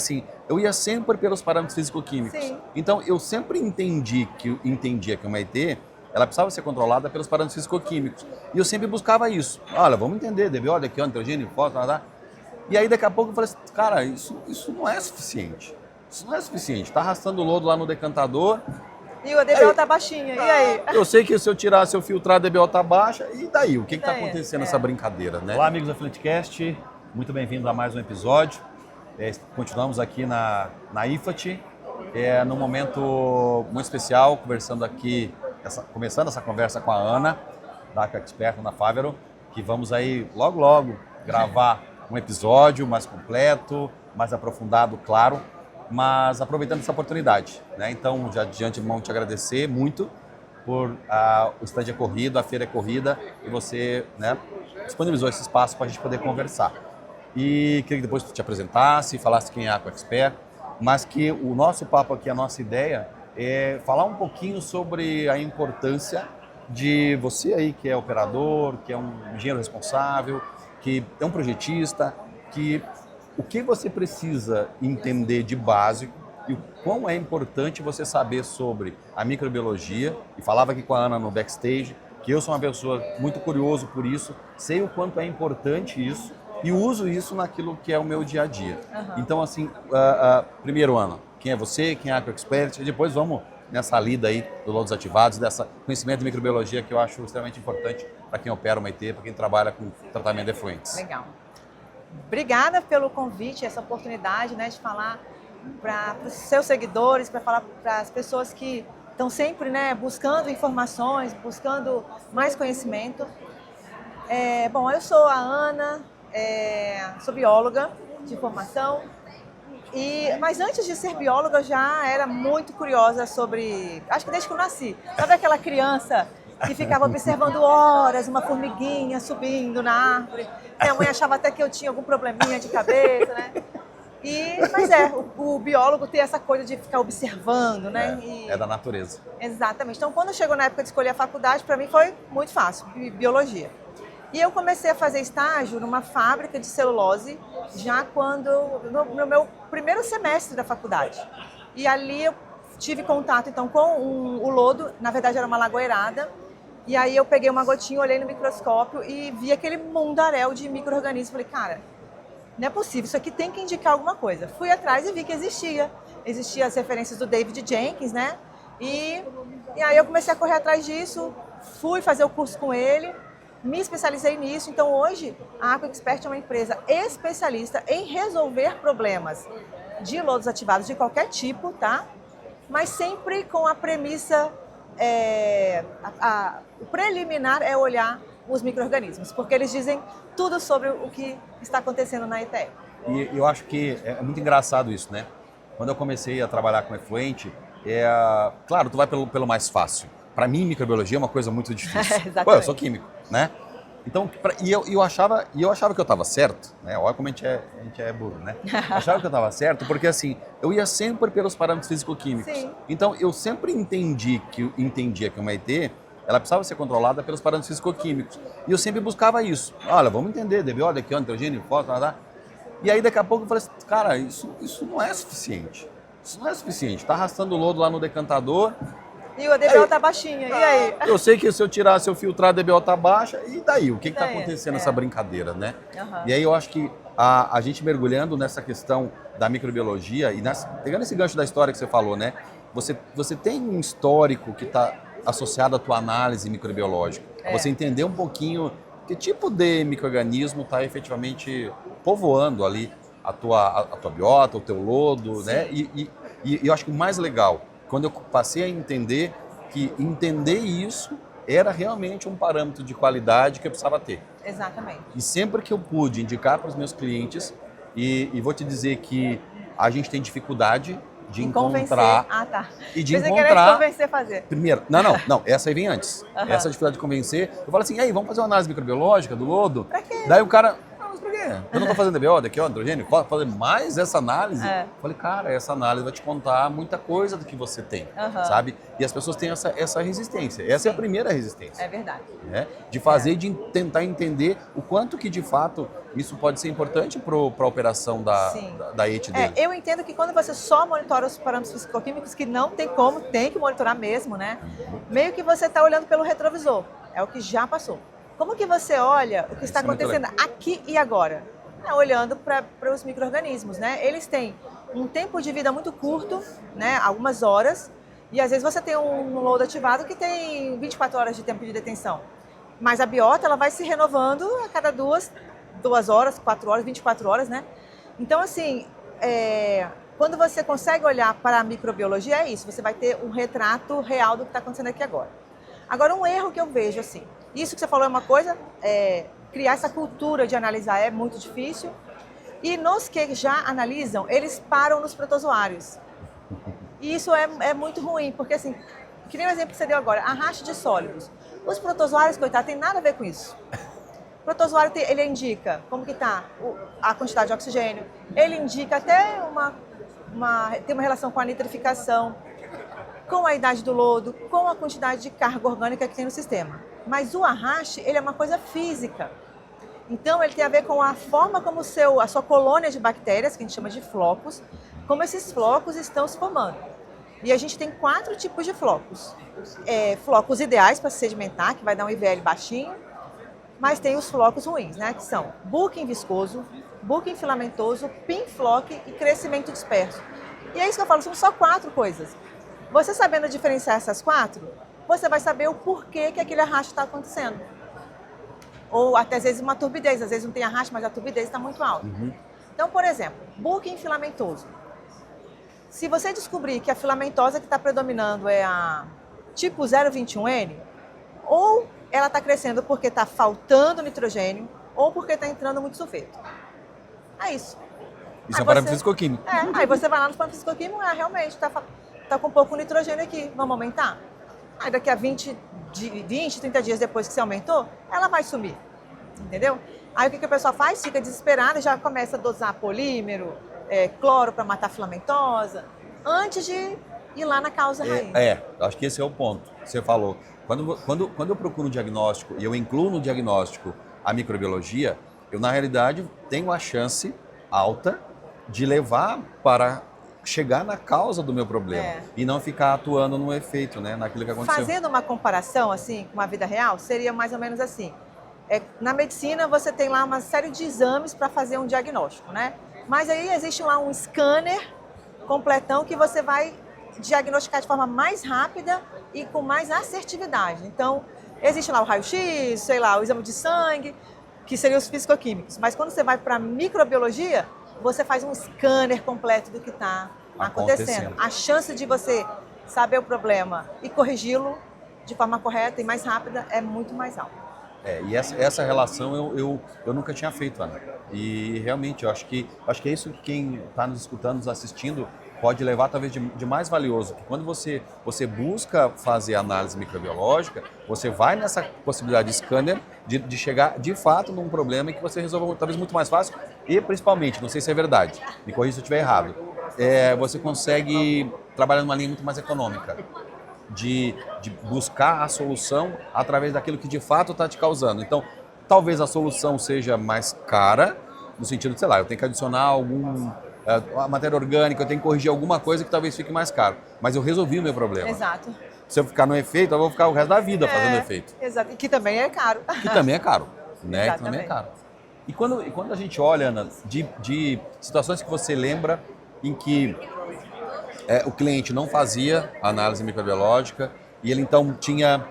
Assim, eu ia sempre pelos parâmetros físico-químicos. Sim. Então, eu sempre entendia que uma ET, ela precisava ser controlada pelos parâmetros físico-químicos. E eu sempre buscava isso. Olha, vamos entender, DBO, DQ, nitrogênio, fósforo, tá? E aí, daqui a pouco, eu falei assim, cara, isso não é suficiente. Isso não é suficiente. Tá arrastando o lodo lá no decantador. E o DBO tá baixinho, e aí? Eu sei que se eu tirar, se eu filtrar, a DBO tá baixa. E daí? O que tá acontecendo nessa brincadeira, né? Olá, amigos da Flintcast. Muito bem-vindos a mais um episódio. Continuamos aqui na IFAT, num momento muito especial, começando essa conversa com a Ana, da Aquaexpert, na Fávero, que vamos aí logo gravar um episódio mais completo, mais aprofundado, claro, mas aproveitando essa oportunidade, né? Então, já de antemão te agradecer muito por o stand corrido, a feira corrida, e você, né, disponibilizou esse espaço para a gente poder conversar. E queria que depois tu te apresentasse, falasse quem é a Aquaexpert, mas que o nosso papo aqui, a nossa ideia é falar um pouquinho sobre a importância de você aí que é operador, que é um engenheiro responsável, que é um projetista, o que você precisa entender de básico e o quão é importante você saber sobre a microbiologia. E falava aqui com a Ana no backstage, que eu sou uma pessoa muito curioso por isso, sei o quanto é importante isso, e uso isso naquilo que é o meu dia a dia. Uhum. Então, assim, primeiro, Ana, quem é você, quem é a Aquaexpert, e depois vamos nessa lida aí do lodos ativados, dessa conhecimento de microbiologia que eu acho extremamente importante para quem opera uma IT, para quem trabalha com tratamento de efluentes. Legal. Obrigada pelo convite, essa oportunidade, né, de falar para os seus seguidores, para falar para as pessoas que estão sempre, né, buscando informações, buscando mais conhecimento. Bom, eu sou a Ana, sou bióloga de formação, mas antes de ser bióloga eu já era muito curiosa sobre, acho que desde que eu nasci, sabe aquela criança que ficava observando horas uma formiguinha subindo na árvore, minha mãe achava até que eu tinha algum probleminha de cabeça, né? Mas o biólogo tem essa coisa de ficar observando, né? É da natureza. Exatamente. Então, quando chegou na época de escolher a faculdade, para mim foi muito fácil, biologia. E eu comecei a fazer estágio numa fábrica de celulose, já no meu primeiro semestre da faculdade. E ali eu tive contato, então, com o lodo, na verdade era uma lagoeirada, e aí eu peguei uma gotinha, olhei no microscópio e vi aquele mundaréu de micro-organismos. Falei, cara, não é possível, isso aqui tem que indicar alguma coisa. Fui atrás e vi que existiam as referências do David Jenkins, né? E aí eu comecei a correr atrás disso, fui fazer o curso com ele, me especializei nisso. Então hoje a Aquaexpert é uma empresa especialista em resolver problemas de lodos ativados de qualquer tipo, tá? Mas sempre com a premissa, o preliminar é olhar os micro-organismos, porque eles dizem tudo sobre o que está acontecendo na ETE. E eu acho que é muito engraçado isso, né? Quando eu comecei a trabalhar com efluente, claro, tu vai pelo mais fácil. Para mim, microbiologia é uma coisa muito difícil. Pô, eu sou químico, né? Então, eu achava que eu estava certo, né? Olha como a gente é burro, né? Achava que eu estava certo porque, assim, eu ia sempre pelos parâmetros físico-químicos. Sim. Então, eu sempre entendia que uma ET, ela precisava ser controlada pelos parâmetros físico-químicos. E eu sempre buscava isso. Olha, vamos entender, DBO, DQ, nitrogênio, fósforo, tá? E aí, daqui a pouco, eu falei assim, cara, isso não é suficiente. Isso não é suficiente. Tá arrastando o lodo lá no decantador. E o DBO tá baixinho, e aí? Eu sei que se eu tirar, se eu filtrar, a DBO tá baixa, e daí? O que está acontecendo nessa brincadeira, né? Uhum. E aí eu acho que a gente mergulhando nessa questão da microbiologia, e pegando esse gancho da história que você falou, né? Você tem um histórico que está associado à tua análise microbiológica. Você entender um pouquinho que tipo de micro-organismo está efetivamente povoando ali a tua biota, o teu lodo, sim, né? E eu acho que o mais legal, quando eu passei a entender que entender isso era realmente um parâmetro de qualidade que eu precisava ter. Exatamente. E sempre que eu pude indicar para os meus clientes, e vou te dizer que a gente tem dificuldade de encontrar... E de encontrar... convencer a fazer. Primeiro, não, essa aí vem antes. Essa dificuldade de convencer. Eu falo assim, e aí, vamos fazer uma análise microbiológica do lodo? Pra quê? Daí o cara, mas pra quê? Eu não tô fazendo DBO, daqui, ó, androgênio, posso fazer mais essa análise? Falei, cara, essa análise vai te contar muita coisa do que você tem, sabe? E as pessoas têm essa resistência. Essa é a primeira resistência. É verdade. Né? De fazer, de tentar entender o quanto que, de fato, isso pode ser importante para a operação da ET dele. Eu entendo que quando você só monitora os parâmetros fisicoquímicos, que não tem como, tem que monitorar mesmo, né? Meio que você está olhando pelo retrovisor. É o que já passou. Como que você olha o que está acontecendo aqui e agora? Olhando para os micro-organismos, né? Eles têm um tempo de vida muito curto, né? Algumas horas, e às vezes você tem um load ativado que tem 24 horas de tempo de detenção. Mas a biota, ela vai se renovando a cada 2 horas, 4 horas, 24 horas, né? Então, assim, quando você consegue olhar para a microbiologia, é isso. Você vai ter um retrato real do que está acontecendo aqui agora. Agora, um erro que eu vejo, assim, isso que você falou é uma coisa, criar essa cultura de analisar é muito difícil. E nos que já analisam, eles param nos protozoários. E isso é muito ruim, porque assim, que nem o exemplo que você deu agora, arraste de sólidos. Os protozoários, coitado, tem nada a ver com isso. O protozoário, ele indica como que está a quantidade de oxigênio, ele indica até tem uma relação com a nitrificação, com a idade do lodo, com a quantidade de carga orgânica que tem no sistema. Mas o arraste, ele é uma coisa física. Então, ele tem a ver com a forma como a sua colônia de bactérias, que a gente chama de flocos, como esses flocos estão se formando. E a gente tem 4 tipos de flocos. Flocos ideais para se sedimentar, que vai dar um IVL baixinho, mas tem os flocos ruins, né? Que são bulking viscoso, bulking filamentoso, pin flock e crescimento disperso. E é isso que eu falo, são só 4 coisas. Você sabendo diferenciar essas 4, você vai saber o porquê que aquele arraste está acontecendo. Ou até às vezes uma turbidez, às vezes não tem arraste, mas a turbidez está muito alta. Então, por exemplo, bulking filamentoso. Se você descobrir que a filamentosa que está predominando é a tipo 0,21N, ou ela está crescendo porque está faltando nitrogênio, ou porque está entrando muito sulfeto. É isso. Isso é um parâmetro fisicoquímico. Aí você vai lá no parâmetro fisicoquímico, realmente está com pouco nitrogênio aqui, vamos aumentar? Aí daqui a 20, 30 dias depois que você aumentou, ela vai sumir, entendeu? Aí o que a pessoa faz? Fica desesperada, já começa a dosar polímero, cloro para matar a filamentosa, antes de ir lá na causa raiz. Acho que esse é o ponto que você falou. Quando eu procuro um diagnóstico e eu incluo no diagnóstico a microbiologia, eu na realidade tenho a chance alta de levar para chegar na causa do meu problema e não ficar atuando no efeito, né, naquilo que aconteceu. Fazendo uma comparação assim com a vida real, seria mais ou menos assim. Na medicina você tem lá uma série de exames para fazer um diagnóstico, né? Mas aí existe lá um scanner completão que você vai diagnosticar de forma mais rápida e com mais assertividade. Então, existe lá o raio-x, sei lá, o exame de sangue, que seriam os fisicoquímicos. Mas quando você vai para a microbiologia, você faz um scanner completo do que está acontecendo. A chance de você saber o problema e corrigi-lo de forma correta e mais rápida é muito mais alta. E essa relação eu nunca tinha feito, Ana. E realmente, eu acho que é isso que quem está nos escutando, nos assistindo, pode levar talvez de mais valioso. Que quando você busca fazer análise microbiológica, você vai nessa possibilidade de scanner de chegar de fato num problema que você resolva talvez muito mais fácil e principalmente, não sei se é verdade, me corrija se eu estiver errado, você consegue trabalhar numa linha muito mais econômica. De buscar a solução através daquilo que de fato está te causando. Então, talvez a solução seja mais cara, no sentido de, sei lá, eu tenho que adicionar alguma matéria orgânica, eu tenho que corrigir alguma coisa que talvez fique mais caro. Mas eu resolvi o meu problema. Exato. Se eu ficar no efeito, eu vou ficar o resto da vida fazendo efeito. Exato. E que também é caro. Que também é caro. Né? Que também é caro. E quando a gente olha, Ana, de situações que você lembra em que o cliente não fazia análise microbiológica e ele então tinha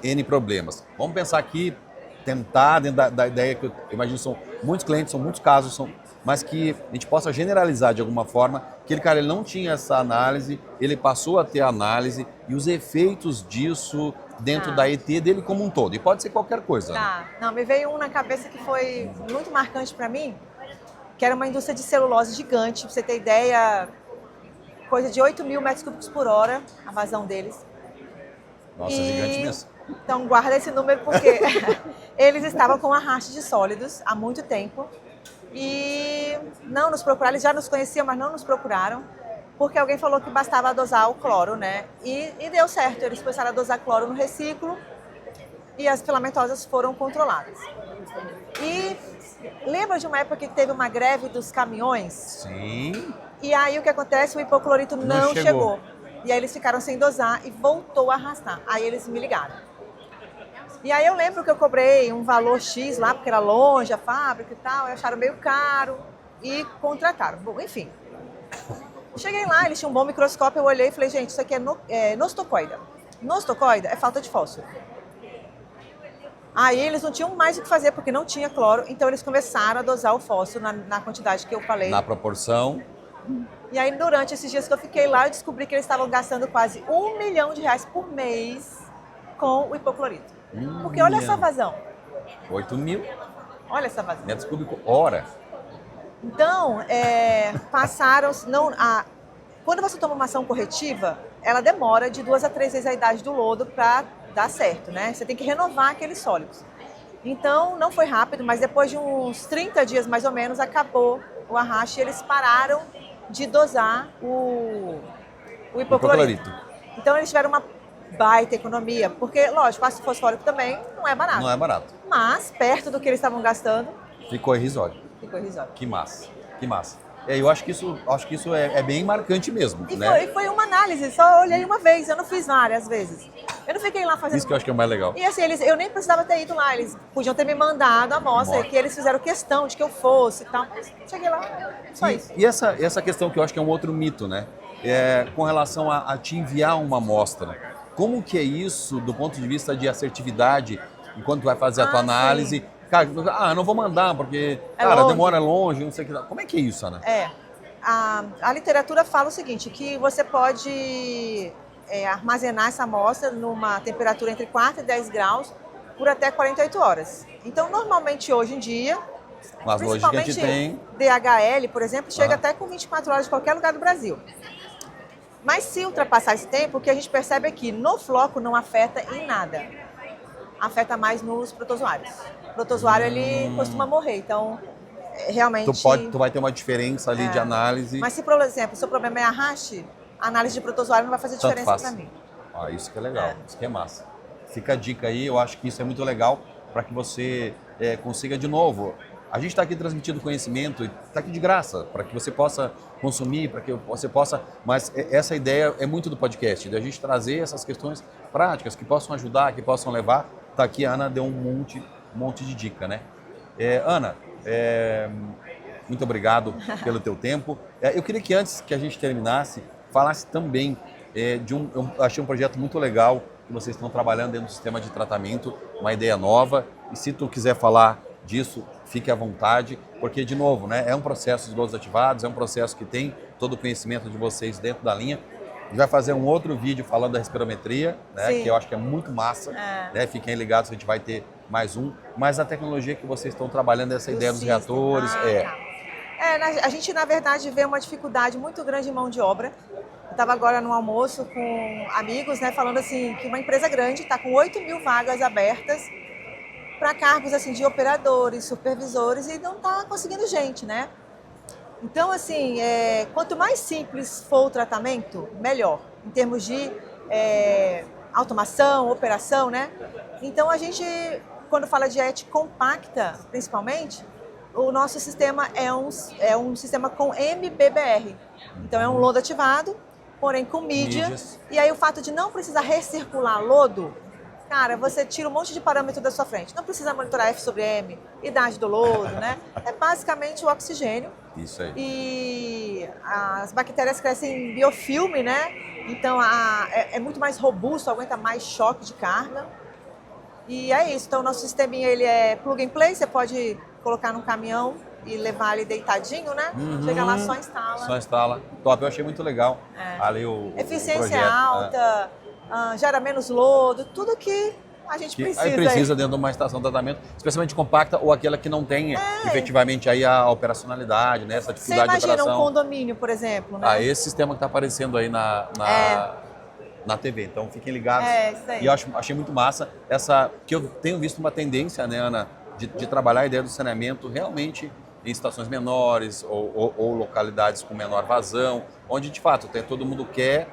N problemas. Vamos pensar aqui, tentar, dentro da ideia que eu imagino são muitos clientes, são muitos casos, mas que a gente possa generalizar de alguma forma, que ele não tinha essa análise, ele passou a ter análise e os efeitos disso dentro da ET dele como um todo. E pode ser qualquer coisa. Não, me veio um na cabeça que foi muito marcante para mim, que era uma indústria de celulose gigante, pra você ter ideia, coisa de 8.000 metros cúbicos por hora, a vazão deles. Nossa, gigante mesmo. Então guarda esse número porque eles estavam com arraste de sólidos há muito tempo e não nos procuraram. Eles já nos conheciam, mas não nos procuraram, porque alguém falou que bastava dosar o cloro, né? E deu certo, eles começaram a dosar cloro no reciclo e as filamentosas foram controladas. E lembra de uma época que teve uma greve dos caminhões? Sim. E aí o que acontece? O hipoclorito não chegou. E aí eles ficaram sem dosar e voltou a arrastar. Aí eles me ligaram. E aí eu lembro que eu cobrei um valor X lá, porque era longe a fábrica e tal, e acharam meio caro e contrataram. Bom, enfim. Cheguei lá, eles tinham um bom microscópio, eu olhei e falei, gente, isso aqui é nostocoida. Nostocoida é falta de fósforo. Aí eles não tinham mais o que fazer, porque não tinha cloro, então eles começaram a dosar o fósforo na quantidade que eu falei. Na proporção. E aí, durante esses dias que eu fiquei lá, eu descobri que eles estavam gastando quase R$1 milhão por mês com o hipoclorito. Porque olha essa vazão. 8 mil. Olha essa vazão. Metros cúbicos hora. Então, passaram... Quando você toma uma ação corretiva, ela demora de 2 a 3 vezes a idade do lodo para dar certo, né? Você tem que renovar aqueles sólidos. Então, não foi rápido, mas depois de uns 30 dias, mais ou menos, acabou o arraste e eles pararam de dosar o hipoclorito. Então, eles tiveram uma baita economia, porque, lógico, ácido fosfórico também não é barato. Não é barato. Mas, perto do que eles estavam gastando... Ficou irrisório. Ficou irrisório. Que massa, que massa. Eu acho que isso é bem marcante mesmo, né? Foi uma análise, só olhei uma vez, eu não fiz várias vezes. Eu não fiquei lá fazendo... Isso que eu acho que é o mais legal. E assim, eu nem precisava ter ido lá, eles podiam ter me mandado a amostra, que eles fizeram questão de que eu fosse e tal, mas cheguei lá, só isso. E essa questão que eu acho que é um outro mito, né? Com relação a te enviar uma amostra. Como que é isso do ponto de vista de assertividade, enquanto tu vai fazer a tua análise? Sim. Cara, eu não vou mandar, porque, demora longe, não sei o que. Como é que é isso, Ana? A literatura fala o seguinte, que você pode armazenar essa amostra numa temperatura entre 4 e 10 graus por até 48 horas. Então, normalmente, hoje em dia, as lojas que a gente tem... DHL, por exemplo, chega até com 24 horas de qualquer lugar do Brasil. Mas se ultrapassar esse tempo, o que a gente percebe é que no floco não afeta em nada. Afeta mais nos protozoários. O protozoário, ele costuma morrer, então realmente... Tu vai ter uma diferença ali de análise. Mas se, por exemplo, o seu problema é arraste, a análise de protozoário não vai fazer diferença para mim. Isso que é legal, isso que é massa. Fica a dica aí, eu acho que isso é muito legal para que você consiga de novo... A gente está aqui transmitindo conhecimento, está aqui de graça, para que você possa consumir, para que você possa... Mas essa ideia é muito do podcast, da gente trazer essas questões práticas que possam ajudar, que possam levar. Está aqui, a Ana deu um monte de dica, né? Ana, muito obrigado pelo teu tempo. Eu queria que antes que a gente terminasse, falasse também eu achei um projeto muito legal que vocês estão trabalhando dentro do sistema de tratamento, uma ideia nova. E se tu quiser falar disso, fique à vontade, porque, de novo, né, é um processo de lodos ativados, é um processo que tem todo o conhecimento de vocês dentro da linha. A gente vai fazer um outro vídeo falando da respirometria, né, que eu acho que é muito massa. Né, fiquem ligados que a gente vai ter mais um. Mas a tecnologia que vocês estão trabalhando, essa ideia dos reatores... A gente, na verdade, vê uma dificuldade muito grande em mão de obra. Eu estava agora no almoço com amigos, né, falando assim, que uma empresa grande está com 8 mil vagas abertas para cargos assim, de operadores, supervisores, e não está conseguindo gente, né? Então, assim, quanto mais simples for o tratamento, melhor, em termos de automação, operação, né? Então, a gente, quando fala de ET compacta, principalmente, o nosso sistema é um sistema com MBBR. Então, é um lodo ativado, porém com mídias. E aí, o fato de não precisar recircular lodo, cara, você tira um monte de parâmetro da sua frente. Não precisa monitorar F sobre M, idade do lodo, né? É basicamente o oxigênio. Isso aí. E as bactérias crescem em biofilme, né? Então, é muito mais robusto, aguenta mais choque de carga. E é isso. Então, o nosso sisteminha, ele é plug and play. Você pode colocar num caminhão e levar ali deitadinho, né? Chega lá, só instala. Só instala. Top, eu achei muito legal. Ali Eficiência alta. Gera menos lodo, tudo que a gente precisa. Aí precisa dentro de uma estação de tratamento, especialmente compacta ou aquela que não tem efetivamente aí a operacionalidade, né? Essa dificuldade de operação. Você imagina um condomínio, por exemplo, né? Esse sistema que está aparecendo aí na TV. Então fiquem ligados. Isso aí. E eu achei muito massa que eu tenho visto uma tendência, né, Ana, de trabalhar a ideia do saneamento realmente em estações menores ou localidades com menor vazão, onde de fato todo mundo quer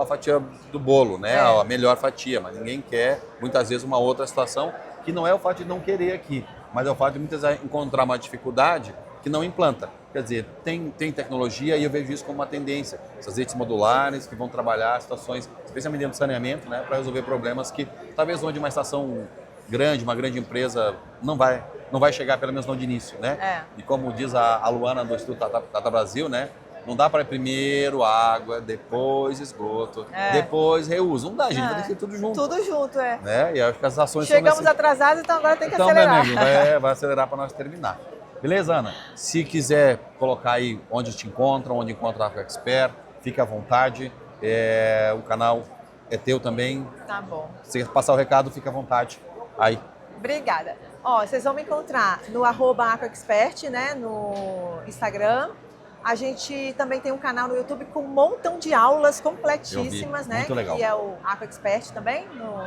a fatia do bolo, né? A melhor fatia, mas ninguém quer muitas vezes uma outra situação que não é o fato de não querer aqui, mas é o fato de muitas vezes encontrar uma dificuldade que não implanta. Quer dizer, tem tecnologia e eu vejo isso como uma tendência. Essas redes modulares que vão trabalhar situações, especialmente dentro do saneamento, né, para resolver problemas que talvez onde uma estação grande, uma grande empresa não vai chegar, pelo menos não de início, né? E como diz a Luana do Instituto Tata Brasil, né? Não dá para primeiro água, depois esgoto, depois reuso. Não dá, gente, vai ter que ser tudo junto. Tudo junto, né? E acho que as ações chegamos atrasados, então agora tem que acelerar. Então, vai acelerar para nós terminar. Beleza, Ana? Se quiser colocar aí onde te encontram, onde encontra a Aqua Expert, fique à vontade. O canal é teu também. Tá bom. Se passar o recado, fique à vontade. Aí. Obrigada. Ó, vocês vão me encontrar no @AquaExpert, né, no Instagram. A gente também tem um canal no YouTube com um montão de aulas completíssimas, né? Muito legal. Que é o Aqua Expert também no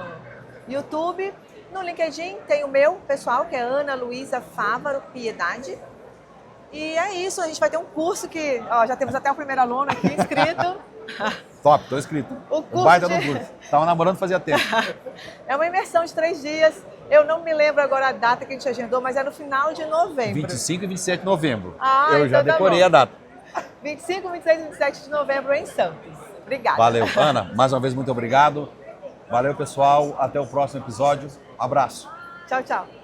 YouTube. No LinkedIn tem o meu pessoal, que é Ana Luísa Fávaro Piedade. E é isso, a gente vai ter um curso que, ó, já temos até o primeiro aluno aqui inscrito. Top, tô inscrito. O curso baita do curso. Tava namorando fazia tempo. É uma imersão de 3 dias. Eu não me lembro agora a data que a gente agendou, mas é no final de novembro. 25 e 27 de novembro. Eu já decorei a data. 25, 26 e 27 de novembro em Santos. Obrigada. Valeu, Ana. Mais uma vez, muito obrigado. Valeu, pessoal. Até o próximo episódio. Abraço. Tchau, tchau.